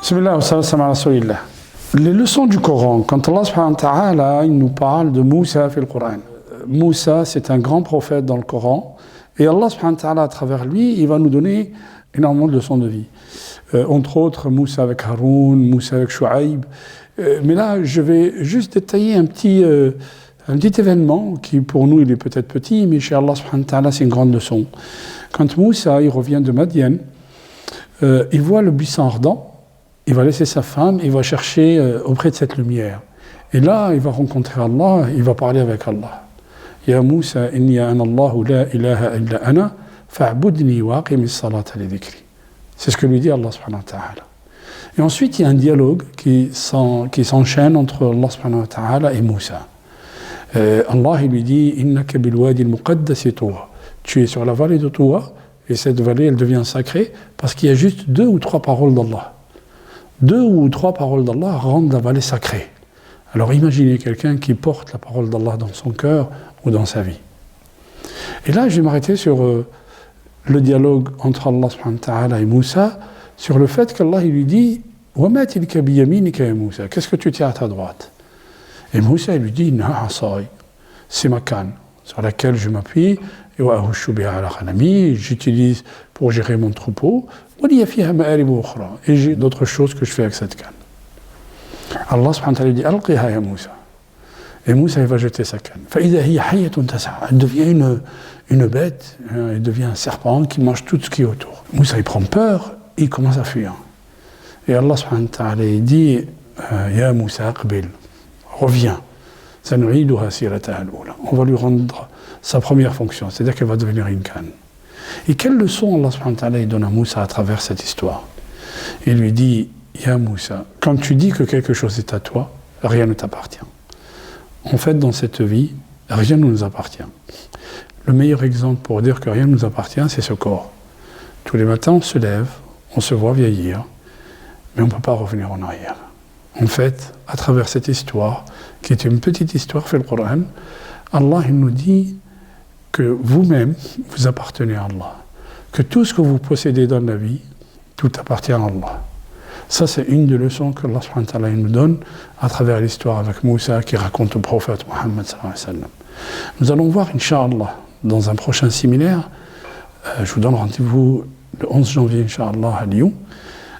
Bismillah wa sallallahu ala rasulillah. Les leçons du Coran, quand Allah subhanahu wa ta'ala il nous parle de Moussa dans le Coran. Moussa, c'est un grand prophète dans le Coran, et Allah subhanahu wa ta'ala, à travers lui, il va nous donner énormément de leçons de vie. Entre autres, Moussa avec Haroun, Moussa avec Shu'aib. Mais là, je vais juste détailler un petit événement qui, pour nous, il est peut-être petit, mais chez Allah subhanahu wa ta'ala, c'est une grande leçon. Quand Moussa, il revient de Madian, il voit le buisson ardent, il va laisser sa femme, il va chercher auprès de cette lumière. Et là, il va rencontrer Allah, il va parler avec Allah. Ya Moussa, inni ana Allahu la ilaha illa ana, fa'budni wa aqimis salata li dhikri. C'est ce que lui dit Allah subhanahu wa ta'ala. Et ensuite, il y a un dialogue qui s'enchaîne entre Allah subhanahu wa ta'ala et Moussa. Allah, il lui dit, innaka bil wadi al-muqaddasi Tuwa. Tu es sur la vallée de Tuwa, et cette vallée, elle devient sacrée, parce qu'il y a juste 2 ou 3 paroles d'Allah. 2 ou 3 paroles d'Allah rendent la vallée sacrée. Alors imaginez quelqu'un qui porte la parole d'Allah dans son cœur ou dans sa vie. Et là, je vais m'arrêter sur le dialogue entre Allah subhanahu wa ta'ala et Moussa, sur le fait qu'Allah il lui dit « Wa ma tilka biyaminika ya Moussa » Qu'est-ce que tu tiens à ta droite? Et Moussa il lui dit « Na asai » c'est ma canne sur laquelle je m'appuie, et wa ahushu biha ala ghanami, j'utilise pour gérer mon troupeau, wa liya fiha ma'arib ukhra, et j'ai d'autres choses que je fais avec cette canne. Allah subhanahu wa ta'ala dit « Alqiha ya Moussa » et Moussa il va jeter sa canne. فإذا هي حية تسعى. Elle devient une bête, elle devient un serpent qui mange tout ce qui est autour. Moussa il prend peur, et il commence à fuir. Et Allah subhanahu wa ta'ala il dit Ya Moussa aqbil, reviens. Sanu'iduha sirataha al-ula. On va lui rendre sa première fonction, c'est-à-dire qu'elle va devenir une canne. Et quelle leçon Allah subhanahu wa ta'ala il donne à Moussa à travers cette histoire? Il lui dit Ya Moussa, quand tu dis que quelque chose est à toi, rien ne t'appartient. En fait, dans cette vie, rien ne nous appartient. Le meilleur exemple pour dire que rien ne nous appartient, c'est ce corps. Tous les matins, on se lève, on se voit vieillir, mais on ne peut pas revenir en arrière. En fait, à travers cette histoire, qui est une petite histoire fait le Coran, Allah il nous dit que vous-même, vous appartenez à Allah. Que tout ce que vous possédez dans la vie, tout appartient à Allah. Ça, c'est une des leçons que Allah subhanahu wa ta'ala nous donne à travers l'histoire avec Moussa qui raconte au prophète Mohammed sallallahu alayhi wa sallam. Nous allons voir, Inch'Allah, dans un prochain séminaire, je vous donne rendez-vous le 11 janvier, Inch'Allah, à Lyon,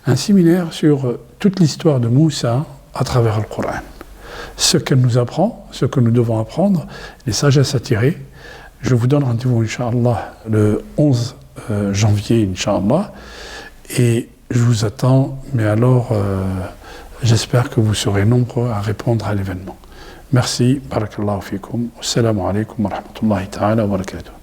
un séminaire sur toute l'histoire de Moussa à travers le Coran. Ce qu'elle nous apprend, ce que nous devons apprendre, les sagesses à tirer. Je vous donne rendez-vous, Inch'Allah, le 11 janvier, Inch'Allah, et je vous attends, mais alors j'espère que vous serez nombreux à répondre à l'événement. Merci, barakallahu fikum, assalamu alaikum wa rahmatullahi ta'ala wa barakatuh.